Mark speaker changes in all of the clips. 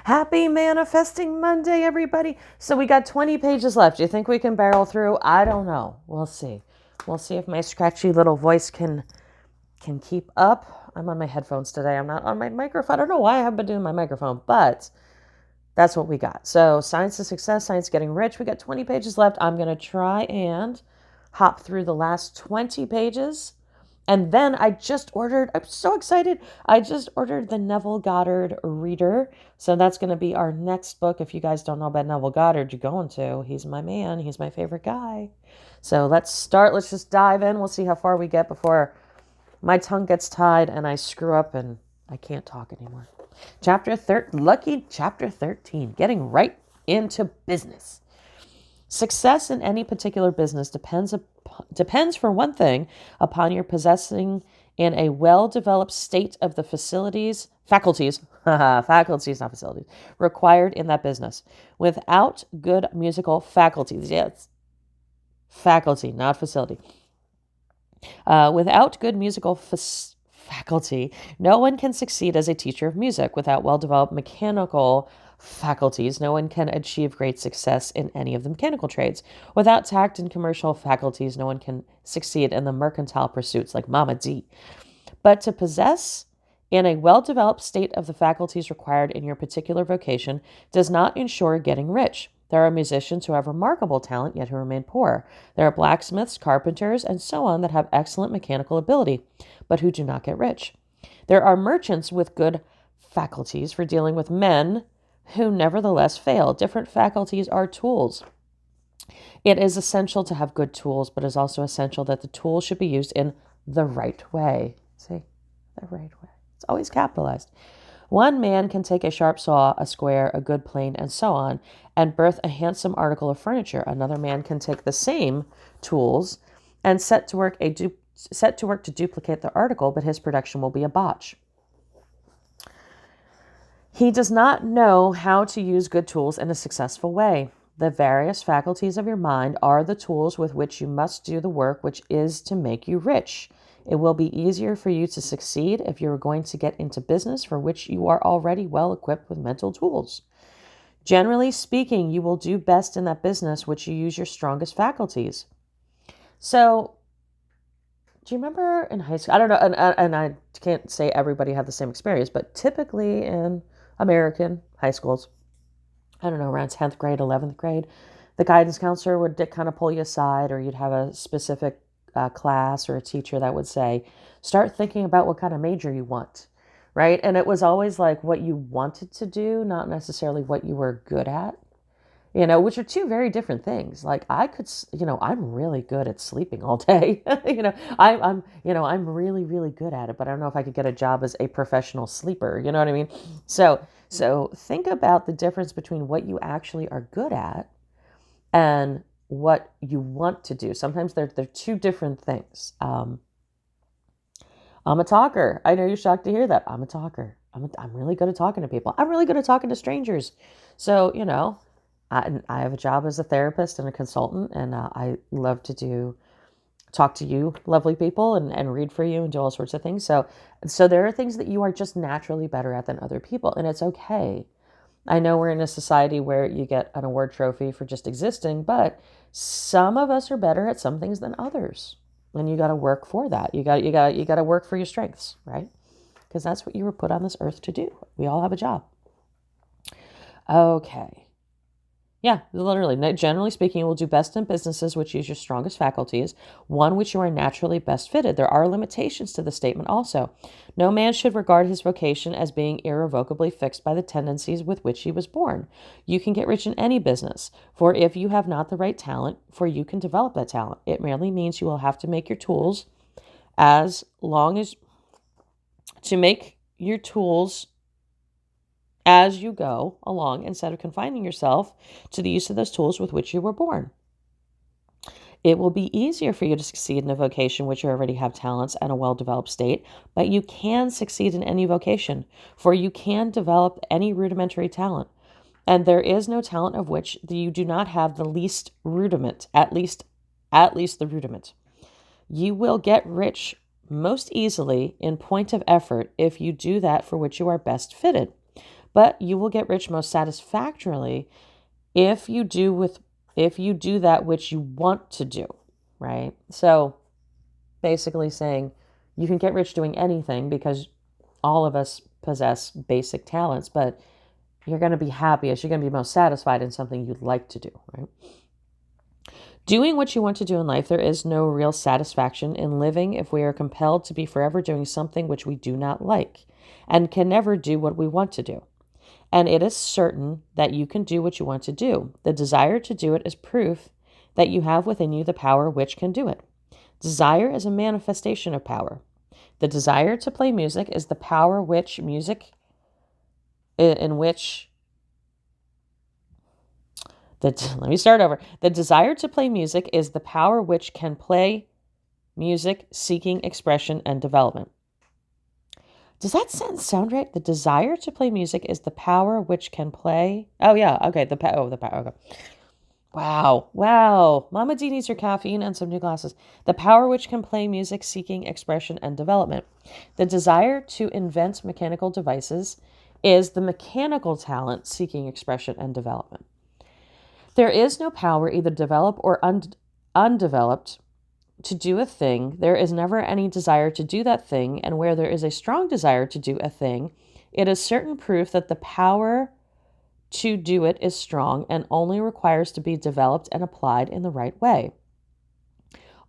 Speaker 1: Happy Manifesting Monday, everybody. So we got 20 pages left. Do you think we can barrel through? I don't know. We'll see. We'll see if my scratchy little voice can keep up. I'm on my headphones today. I'm not on my microphone. I don't know why I haven't been doing my microphone, but that's what we got. So Science to Success, Science Getting Rich. We got 20 pages left. I'm going to try and hop through the last 20 pages. And then I'm so excited. I just ordered the Neville Goddard Reader. So that's going to be our next book. If you guys don't know about Neville Goddard, you're going to. He's my man. He's my favorite guy. So let's start. Let's just dive in. We'll see how far we get before my tongue gets tied and I screw up and I can't talk anymore. Lucky Chapter 13, getting right into business. Success in any particular business depends for one thing upon your possessing in a well-developed state of the faculties, not facilities, required in that business. Without good musical faculties, yes, faculty, not facility. Without good musical faculty, no one can succeed as a teacher of music. Without well-developed mechanical faculties, no one can achieve great success in any of the mechanical trades. Without tact and commercial faculties, no one can succeed in the mercantile pursuits like Moma Delia. But to possess in a well-developed state of the faculties required in your particular vocation does not ensure getting rich. There are musicians who have remarkable talent yet who remain poor. There are blacksmiths, carpenters, and so on that have excellent mechanical ability, but who do not get rich. There are merchants with good faculties for dealing with men who nevertheless fail. Different faculties are tools. It is essential to have good tools, but it is also essential that the tools should be used in the right way. See? The right way. It's always capitalized. One man can take a sharp saw, a square, a good plane, and so on, and birth a handsome article of furniture. Another man can take the same tools and set to work to duplicate the article, but his production will be a botch. He does not know how to use good tools in a successful way. The various faculties of your mind are the tools with which you must do the work which is to make you rich. It will be easier for you to succeed if you are going to get into business for which you are already well equipped with mental tools. Generally speaking, you will do best in that business which you use your strongest faculties. So, do you remember in high school? I don't know, and I can't say everybody had the same experience, but typically in American high schools, I don't know, around 10th grade, 11th grade, the guidance counselor would kind of pull you aside, or you'd have a specific class or a teacher that would say, start thinking about what kind of major you want, right? And it was always like what you wanted to do, not necessarily what you were good at, which are two very different things. Like I'm really good at sleeping all day. I'm really, really good at it, but I don't know if I could get a job as a professional sleeper. You know what I mean? So think about the difference between what you actually are good at and what you want to do. Sometimes they're two different things. I'm a talker. I know you're shocked to hear that. I'm a talker. I'm really good at talking to people. I'm really good at talking to strangers. So, I have a job as a therapist and a consultant, and I love to talk to you, lovely people, and read for you and do all sorts of things. So there are things that you are just naturally better at than other people, and it's okay. I know we're in a society where you get an award trophy for just existing, but some of us are better at some things than others, and you got to work for that. You got to work for your strengths, right? Because that's what you were put on this earth to do. We all have a job. Okay. Yeah, literally. Generally speaking, you will do best in businesses which use your strongest faculties, one which you are naturally best fitted. There are limitations to the statement also. No man should regard his vocation as being irrevocably fixed by the tendencies with which he was born. You can get rich in any business, for if you have not the right talent, for you can develop that talent. It merely means you will have to make your tools as you go along instead of confining yourself to the use of those tools with which you were born. It will be easier for you to succeed in a vocation which you already have talents and a well-developed state, but you can succeed in any vocation, for you can develop any rudimentary talent. And there is no talent of which you do not have the least rudiment, at least the rudiment. You will get rich most easily in point of effort if you do that for which you are best fitted. But you will get rich most satisfactorily if you do that which you want to do, right? So basically saying you can get rich doing anything because all of us possess basic talents, but you're going to be happiest, you're going to be most satisfied in something you'd like to do, right? Doing what you want to do in life, there is no real satisfaction in living if we are compelled to be forever doing something which we do not like and can never do what we want to do. And it is certain that you can do what you want to do. The desire to do it is proof that you have within you the power which can do it. Desire is a manifestation of power. The desire to play music is the power which music in which let me start over. The desire to play music is the power which can play music, seeking expression and development. Does that sentence sound right? The desire to play music is the power which can play. Oh yeah, okay. The power. Okay. Wow. Mama D needs her caffeine and some new glasses. The power which can play music, seeking expression and development. The desire to invent mechanical devices is the mechanical talent seeking expression and development. There is no power, either developed or undeveloped, to do a thing. There is never any desire to do that thing, and where there is a strong desire to do a thing, it is certain proof that the power to do it is strong and only requires to be developed and applied in the right way.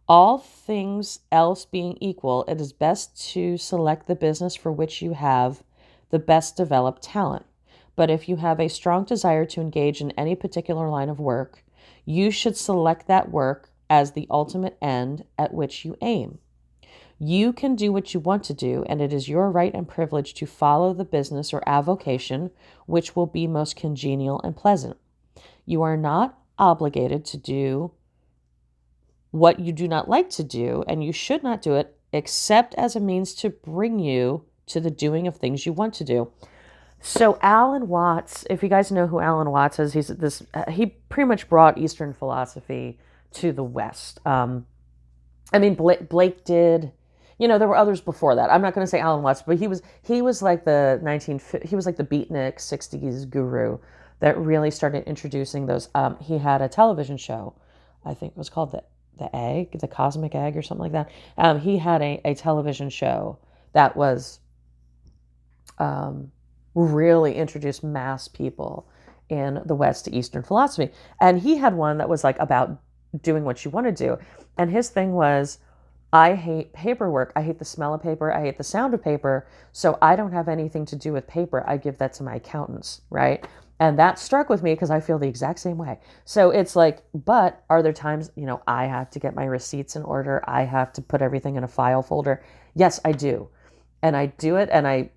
Speaker 1: All things else being equal, it is best to select the business for which you have the best developed talent. But if you have a strong desire to engage in any particular line of work, you should select that work as the ultimate end at which you aim. You can do what you want to do, and it is your right and privilege to follow the business or avocation which will be most congenial and pleasant. You are not obligated to do what you do not like to do, and you should not do it except as a means to bring you to the doing of things you want to do. So Alan Watts, if you guys know who Alan Watts is, he pretty much brought Eastern philosophy to the West. Blake did. There were others before that. I'm not going to say Alan Watts, but he was like the beatnik 60s guru that really started introducing those. He had a television show, I think it was called the Cosmic Egg or something like that. He had a television show that was really introduced mass people in the West to Eastern philosophy. And he had one that was like about doing what you want to do. And his thing was, I hate paperwork. I hate the smell of paper. I hate the sound of paper. So I don't have anything to do with paper. I give that to my accountants, right? And that struck with me because I feel the exact same way. So it's like, but are there times, I have to get my receipts in order. I have to put everything in a file folder. Yes, I do. And I do it, and I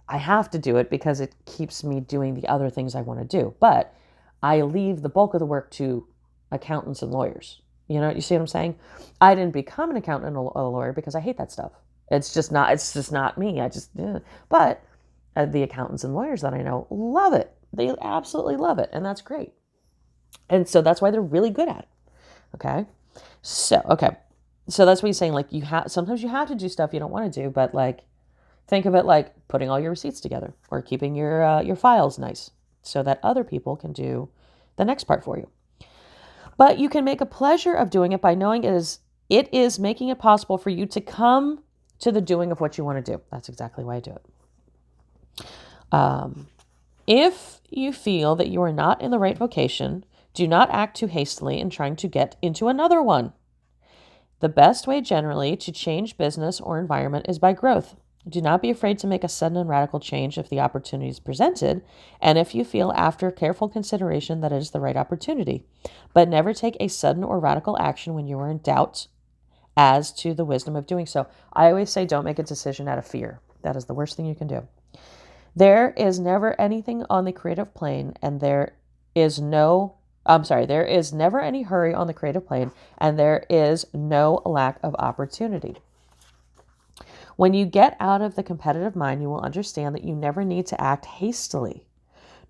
Speaker 1: have to do it because it keeps me doing the other things I want to do. But I leave the bulk of the work to accountants and lawyers. You see what I'm saying? I didn't become an accountant and a lawyer because I hate that stuff. It's just not me. But the accountants and lawyers that I know love it. They absolutely love it. And that's great. And so that's why they're really good at it. Okay. So that's what he's saying. Like sometimes you have to do stuff you don't want to do, but like, think of it like putting all your receipts together or keeping your files nice so that other people can do the next part for you. But you can make a pleasure of doing it by knowing it is making it possible for you to come to the doing of what you want to do. That's exactly why I do it. If you feel that you are not in the right vocation, do not act too hastily in trying to get into another one. The best way generally to change business or environment is by growth. Do not be afraid to make a sudden and radical change if the opportunity is presented, and if you feel after careful consideration that it is the right opportunity. But never take a sudden or radical action when you are in doubt as to the wisdom of doing so. I always say don't make a decision out of fear. That is the worst thing you can do. There is never anything on the creative plane, and there is never any hurry on the creative plane, and there is no lack of opportunity. When you get out of the competitive mind, you will understand that you never need to act hastily.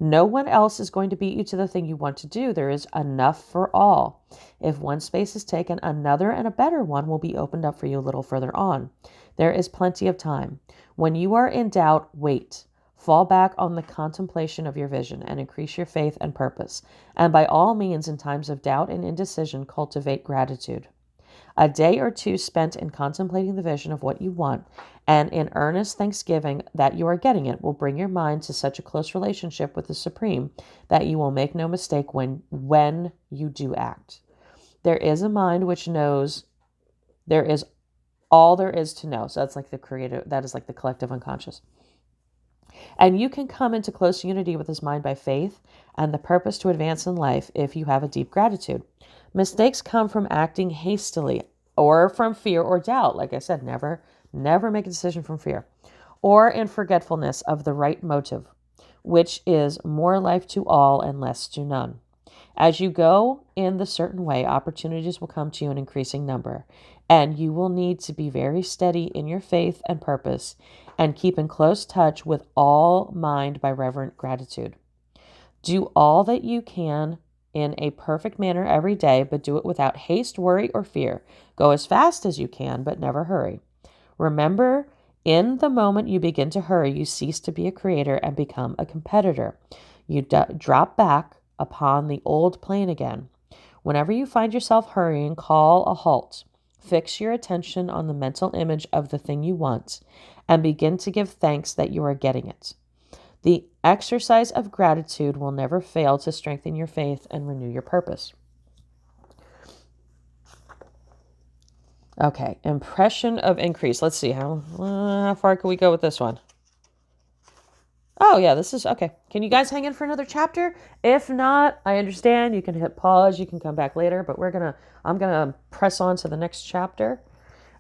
Speaker 1: No one else is going to beat you to the thing you want to do. There is enough for all. If one space is taken, another and a better one will be opened up for you a little further on. There is plenty of time. When you are in doubt, wait. Fall back on the contemplation of your vision and increase your faith and purpose. And by all means, in times of doubt and indecision, cultivate gratitude. A day or two spent in contemplating the vision of what you want and in earnest thanksgiving that you are getting it will bring your mind to such a close relationship with the Supreme that you will make no mistake when you do act. There is a mind which knows there is all there is to know. So that's like the creative, that is like the collective unconscious. And you can come into close unity with this mind by faith and the purpose to advance in life if you have a deep gratitude. Mistakes come from acting hastily or from fear or doubt. Like I said, never make a decision from fear or in forgetfulness of the right motive, which is more life to all and less to none. As you go in the certain way, opportunities will come to you in increasing number, and you will need to be very steady in your faith and purpose and keep in close touch with all mind by reverent gratitude. Do all that you can in a perfect manner every day, but do it without haste, worry, or fear. Go as fast as you can, but never hurry. Remember, in the moment you begin to hurry, you cease to be a creator and become a competitor. You drop back upon the old plane again. Whenever you find yourself hurrying, call a halt. Fix your attention on the mental image of the thing you want and begin to give thanks that you are getting it. The exercise of gratitude will never fail to strengthen your faith and renew your purpose. Okay, impression of increase. Let's see, how far can we go with this one? Oh, yeah, this is okay. Can you guys hang in for another chapter? If not, I understand. You can hit pause. You can come back later, but I'm gonna press on to the next chapter.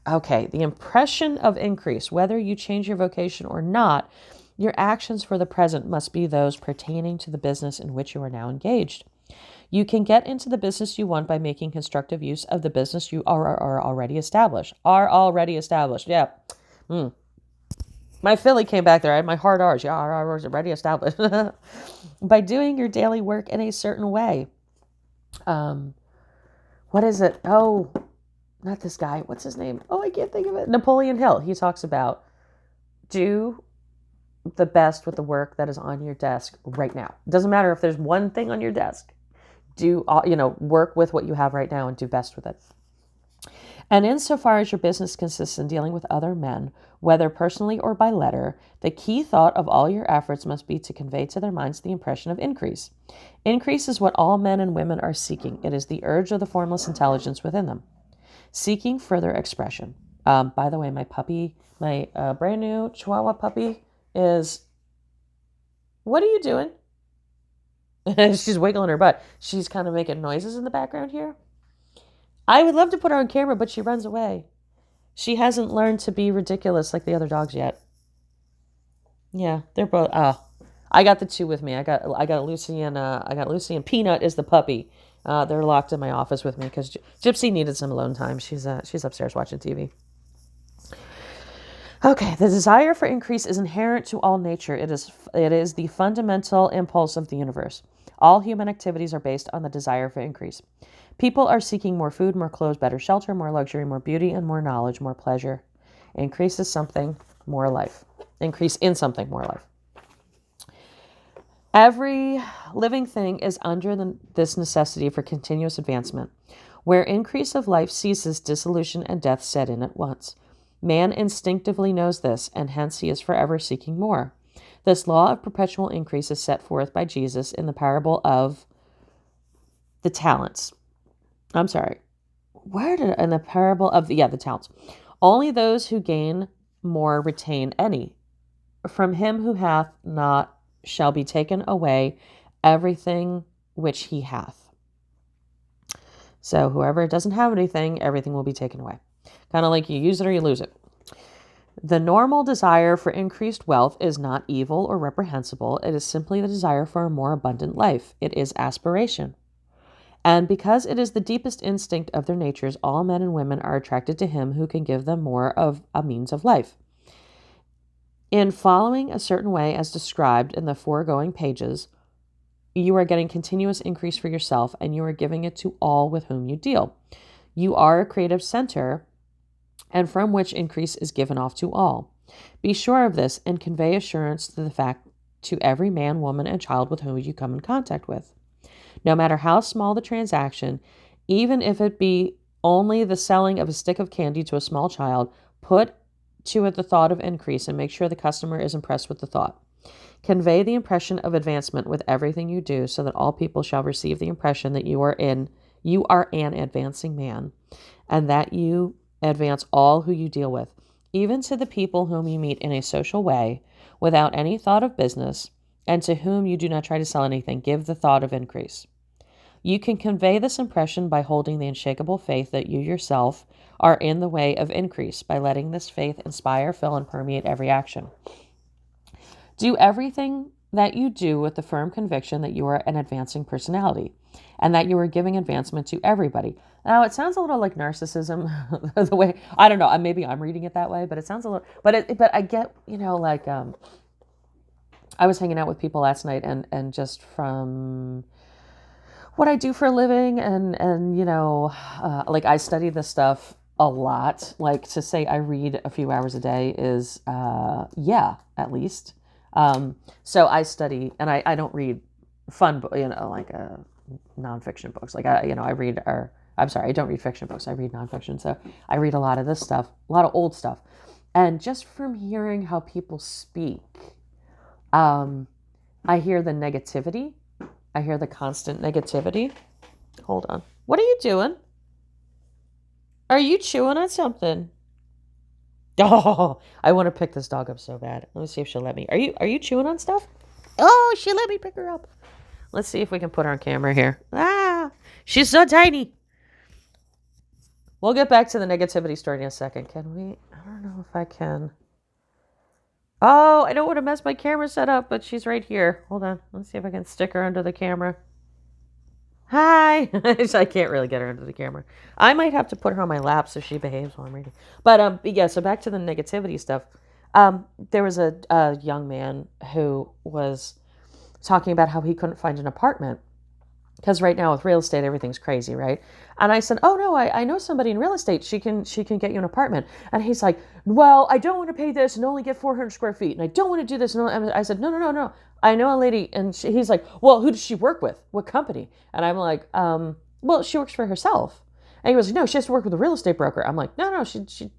Speaker 1: Okay, the impression of increase. Whether you change your vocation or not, your actions for the present must be those pertaining to the business in which you are now engaged. You can get into the business you want by making constructive use of the business you are already established. Yeah. My Philly came back there. I had my hard R's. Yeah, R's already established. By doing your daily work in a certain way. What is it? Oh, not this guy. What's his name? Oh, I can't think of it. Napoleon Hill. He talks about do the best with the work that is on your desk right now. It doesn't matter if there's one thing on your desk. Work with what you have right now and do best with it. And insofar as your business consists in dealing with other men, whether personally or by letter, the key thought of all your efforts must be to convey to their minds the impression of increase. Increase is what all men and women are seeking. It is the urge of the formless intelligence within them. Seeking further expression. By the way, my puppy, my brand new Chihuahua puppy is... What are you doing? She's wiggling her butt. She's kind of making noises in the background here. I would love to put her on camera, but she runs away. She hasn't learned to be ridiculous like the other dogs yet. Yeah, they're both. I got the two with me. I got Lucy and Peanut is the puppy. They're locked in my office with me because Gypsy needed some alone time. She's upstairs watching TV. Okay, the desire for increase is inherent to all nature. It is the fundamental impulse of the universe. All human activities are based on the desire for increase. People are seeking more food, more clothes, better shelter, more luxury, more beauty, and more knowledge, more pleasure. Increase is something, more life. Increase in something, more life. Every living thing is under this necessity for continuous advancement. Where increase of life ceases, dissolution and death set in at once. Man instinctively knows this, and hence he is forever seeking more. This law of perpetual increase is set forth by Jesus in the parable of the talents. I'm sorry. In the parable of the talents. Only those who gain more retain any. From him who hath not shall be taken away everything which he hath. So whoever doesn't have anything, everything will be taken away. Kind of like you use it or you lose it. The normal desire for increased wealth is not evil or reprehensible. It is simply the desire for a more abundant life. It is aspiration. And because it is the deepest instinct of their natures, all men and women are attracted to him who can give them more of a means of life. In following a certain way as described in the foregoing pages, you are getting continuous increase for yourself, and you are giving it to all with whom you deal. You are a creative center, and from which increase is given off to all. Be sure of this and convey assurance to the fact to every man, woman, and child with whom you come in contact with. No matter how small the transaction, even if it be only the selling of a stick of candy to a small child, put to it the thought of increase and make sure the customer is impressed with the thought. Convey the impression of advancement with everything you do so that all people shall receive the impression that you are an advancing man, and that you advance all who you deal with, even to the people whom you meet in a social way, without any thought of business, and to whom you do not try to sell anything. Give the thought of increase. You can convey this impression by holding the unshakable faith that you yourself are in the way of increase, by letting this faith inspire, fill, and permeate every action. Do everything that you do with the firm conviction that you are an advancing personality and that you are giving advancement to everybody. Now, it sounds a little like narcissism, the way, I don't know, maybe I'm reading it that way, but it sounds a little, but I get, like, I was hanging out with people last night and just from what I do for a living and like I study this stuff a lot. Like to say I read a few hours a day is, at least. So I study, and I don't read fun, like nonfiction books. Like I don't read fiction books. I read nonfiction. So I read a lot of this stuff, a lot of old stuff. And just from hearing how people speak, I hear the negativity. I hear the constant negativity. Hold on. What are you doing? Are you chewing on something? Oh, I want to pick this dog up so bad. Let me see if she'll let me. Are you chewing on stuff? Oh, she let me pick her up. Let's see if we can put her on camera here. Ah, she's so tiny. We'll get back to the negativity story in a second. Can we? I don't know if I can. Oh, I don't want to mess my camera set up, but she's right here. Hold on. Let's see if I can stick her under the camera. Hi. I can't really get her under the camera. I might have to put her on my lap so she behaves while I'm reading. But yeah, so back to the negativity stuff. There was a young man who was talking about how he couldn't find an apartment because right now with real estate, everything's crazy, right? And I said, oh no, I know somebody in real estate. She can get you an apartment. And he's like, well, I don't want to pay this and only get 400 square feet. And I don't want to do this. And I said, no. I know a lady. And he's like, well, who does she work with? What company? And I'm like, well, she works for herself. And he goes, no, she has to work with a real estate broker. I'm like, no, she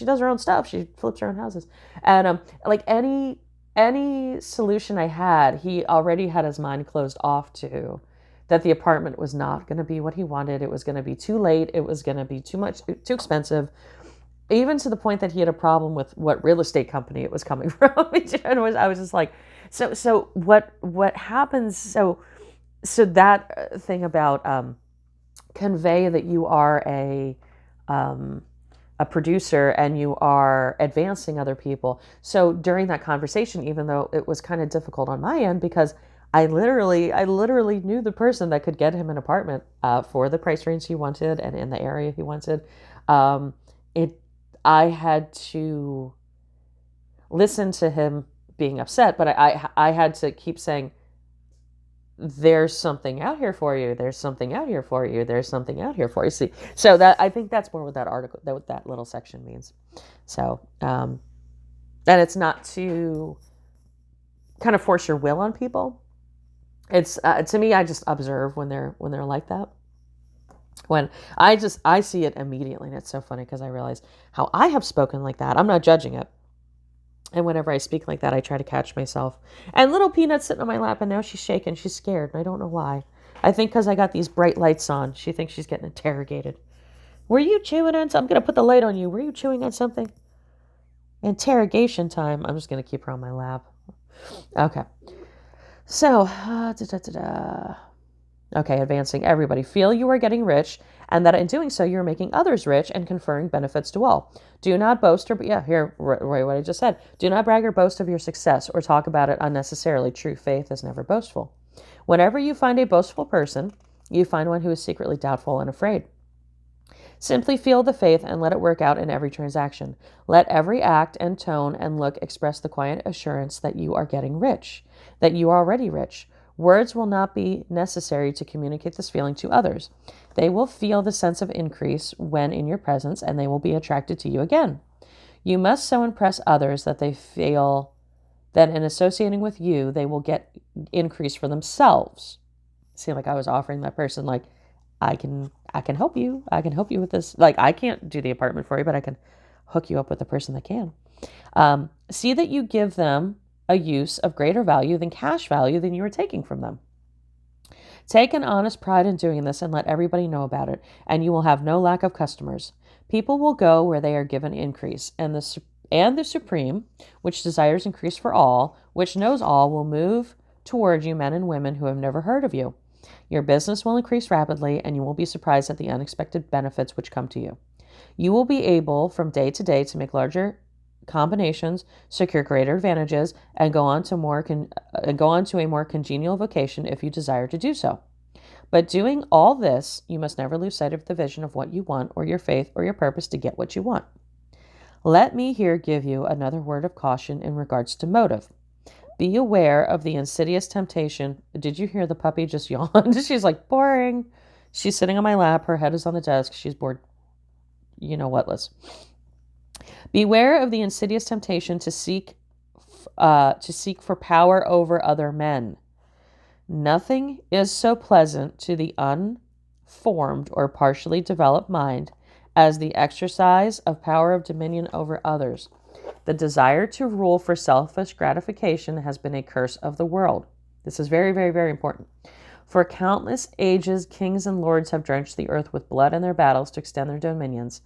Speaker 1: does her own stuff. She flips her own houses. And like any solution I had, he already had his mind closed off to that the apartment was not going to be what he wanted. It was going to be too late. It was going to be too expensive, even to the point that he had a problem with what real estate company it was coming from. I was just like, so what happens? So that thing about convey that you are a producer and you are advancing other people. So during that conversation, even though it was kind of difficult on my end because I literally knew the person that could get him an apartment for the price range he wanted and in the area he wanted. I had to listen to him being upset, but I had to keep saying, there's something out here for you. There's something out here for you. There's something out here for you. See, so that I think that's more what that article, what that little section means. So, and it's not to kind of force your will on people. It's to me, I just observe when they're like that. When I see it immediately, and it's so funny because I realize how I have spoken like that. I'm not judging it. And whenever I speak like that, I try to catch myself. And little Peanut's sitting on my lap, and now she's shaking. She's scared, and I don't know why. I think because I got these bright lights on. She thinks she's getting interrogated. Were you chewing on something? I'm going to put the light on you. Were you chewing on something? Interrogation time. I'm just going to keep her on my lap. Okay. So, okay, advancing everybody. Feel you are getting rich, and that in doing so, you're making others rich and conferring benefits to all. Do not boast what I just said. Do not brag or boast of your success or talk about it unnecessarily. True faith is never boastful. Whenever you find a boastful person, you find one who is secretly doubtful and afraid. Simply feel the faith and let it work out in every transaction. Let every act and tone and look express the quiet assurance that you are getting rich, that you are already rich. Words will not be necessary to communicate this feeling to others. They will feel the sense of increase when in your presence, and they will be attracted to you again. You must so impress others that they feel then in associating with you, they will get increase for themselves. See, like I was offering that person, like, I can help you. I can help you with this. Like, I can't do the apartment for you, but I can hook you up with the person that can. See that you give them a use of greater value than cash value than you are taking from them. Take an honest pride in doing this and let everybody know about it, and you will have no lack of customers. People will go where they are given increase, and the Supreme, which desires increase for all, which knows all, will move toward you, men and women who have never heard of you. Your business will increase rapidly, and you will be surprised at the unexpected benefits which come to you. You will be able, from day to day, to make larger combinations, secure greater advantages, and go on to a more congenial vocation if you desire to do so. But doing all this, you must never lose sight of the vision of what you want, or your faith, or your purpose to get what you want. Let me here give you another word of caution in regards to motive. Be aware of the insidious temptation. Did you hear the puppy just yawned? She's like, boring. She's sitting on my lap. Her head is on the desk. She's bored. You know what, Liz? Beware of the insidious temptation to seek for power over other men. Nothing is so pleasant to the unformed or partially developed mind as the exercise of power of dominion over others. The desire to rule for selfish gratification has been a curse of the world. This is very, very, very important. For countless ages, kings and lords have drenched the earth with blood in their battles to extend their dominions.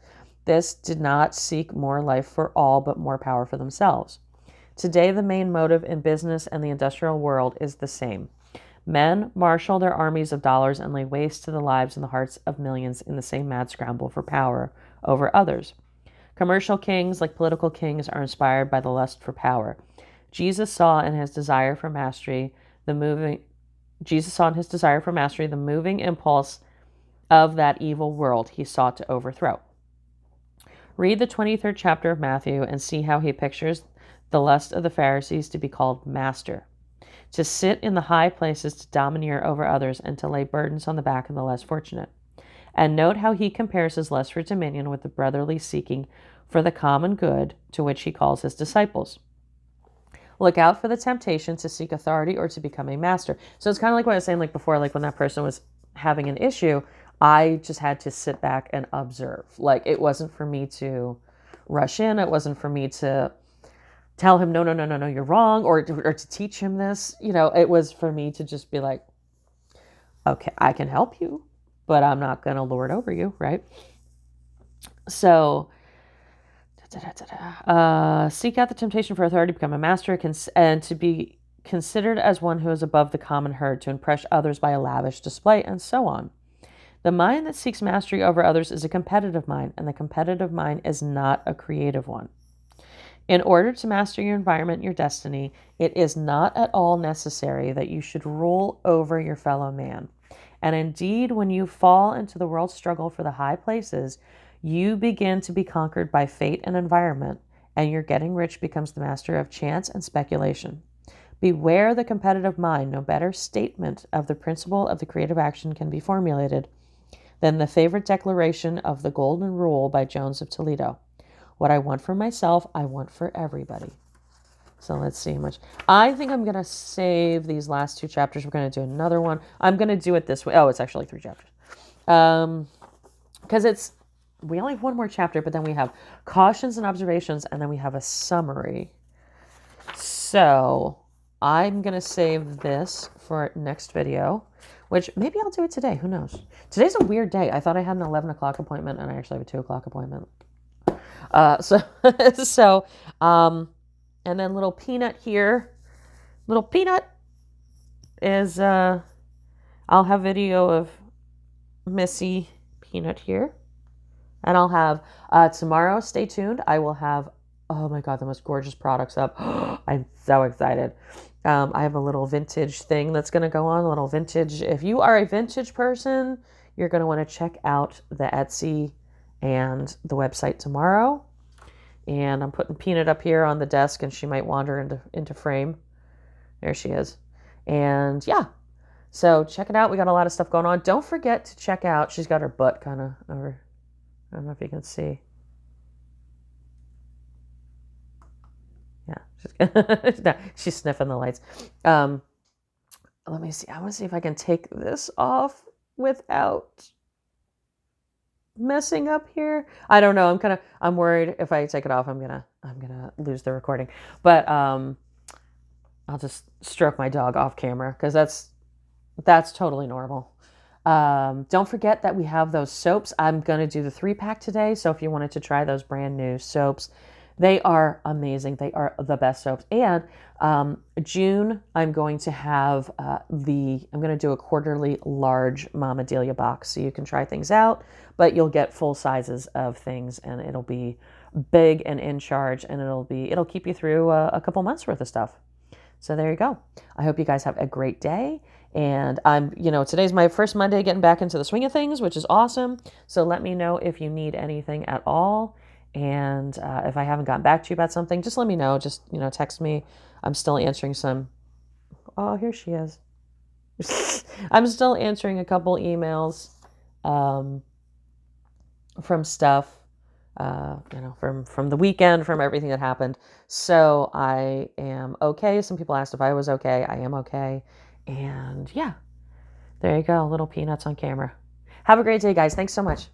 Speaker 1: This did not seek more life for all, but more power for themselves. Today, the main motive in business and the industrial world is the same. Men marshal their armies of dollars and lay waste to the lives and the hearts of millions in the same mad scramble for power over others. Commercial kings, like political kings, are inspired by the lust for power. Jesus saw in his desire for mastery the moving impulse of that evil world he sought to overthrow. Read the 23rd chapter of Matthew and see how he pictures the lust of the Pharisees to be called master, to sit in the high places, to domineer over others, and to lay burdens on the back of the less fortunate. And note how he compares his lust for dominion with the brotherly seeking for the common good to which he calls his disciples. Look out for the temptation to seek authority or to become a master. So it's kind of like what I was saying like before, like when that person was having an issue, I just had to sit back and observe. Like it wasn't for me to rush in. It wasn't for me to tell him, no, you're wrong, or to teach him this. You know, it was for me to just be like, okay, I can help you, but I'm not going to lord over you, right? So, seek out the temptation for authority, become a master, and to be considered as one who is above the common herd, to impress others by a lavish display, and so on. The mind that seeks mastery over others is a competitive mind, and the competitive mind is not a creative one. In order to master your environment and your destiny, it is not at all necessary that you should rule over your fellow man. And indeed, when you fall into the world's struggle for the high places, you begin to be conquered by fate and environment, and your getting rich becomes the master of chance and speculation. Beware the competitive mind. No better statement of the principle of the creative action can be formulated than the favorite declaration of the Golden Rule by Jones of Toledo. What I want for myself, I want for everybody. So let's see how much. I think I'm going to save these last two chapters. We're going to do another one. I'm going to do it this way. Oh, it's actually 3 chapters. Because we only have one more chapter, but then we have cautions and observations, and then we have a summary. So I'm going to save this for next video, which maybe I'll do it today. Who knows? Today's a weird day. I thought I had an 11 o'clock appointment, and I actually have a 2 o'clock appointment. And then little Peanut here. Little Peanut is, I'll have video of Missy Peanut here. And I'll have, tomorrow, stay tuned, I will have, oh my God, the most gorgeous products up. I'm so excited. I have a little vintage thing that's going to go on, a little vintage. If you are a vintage person, you're going to want to check out the Etsy and the website tomorrow. And I'm putting Peanut up here on the desk, and she might wander into frame. There she is. And yeah, so check it out. We got a lot of stuff going on. Don't forget to check out, she's got her butt kind of over, I don't know if you can see. Yeah. No, she's sniffing the lights. Let me see. I want to see if I can take this off without messing up here. I don't know. I'm worried if I take it off, I'm gonna lose the recording. But I'll just stroke my dog off camera because that's totally normal. Don't forget that we have those soaps. I'm going to do the 3-pack today. So if you wanted to try those brand new soaps, they are amazing. They are the best soaps. And June, I'm going to have I'm going to do a quarterly large Moma Delia box. So you can try things out, but you'll get full sizes of things and it'll be big and in charge and it'll keep you through a couple months worth of stuff. So there you go. I hope you guys have a great day. And today's my first Monday getting back into the swing of things, which is awesome. So let me know if you need anything at all. And if I haven't gotten back to you about something, just let me know. Just, text me. I'm still answering some. Oh, here she is. I'm still answering a couple emails from stuff. From the weekend, from everything that happened. So I am okay. Some people asked if I was okay. I am okay. And yeah, there you go. Little peanuts on camera. Have a great day, guys. Thanks so much.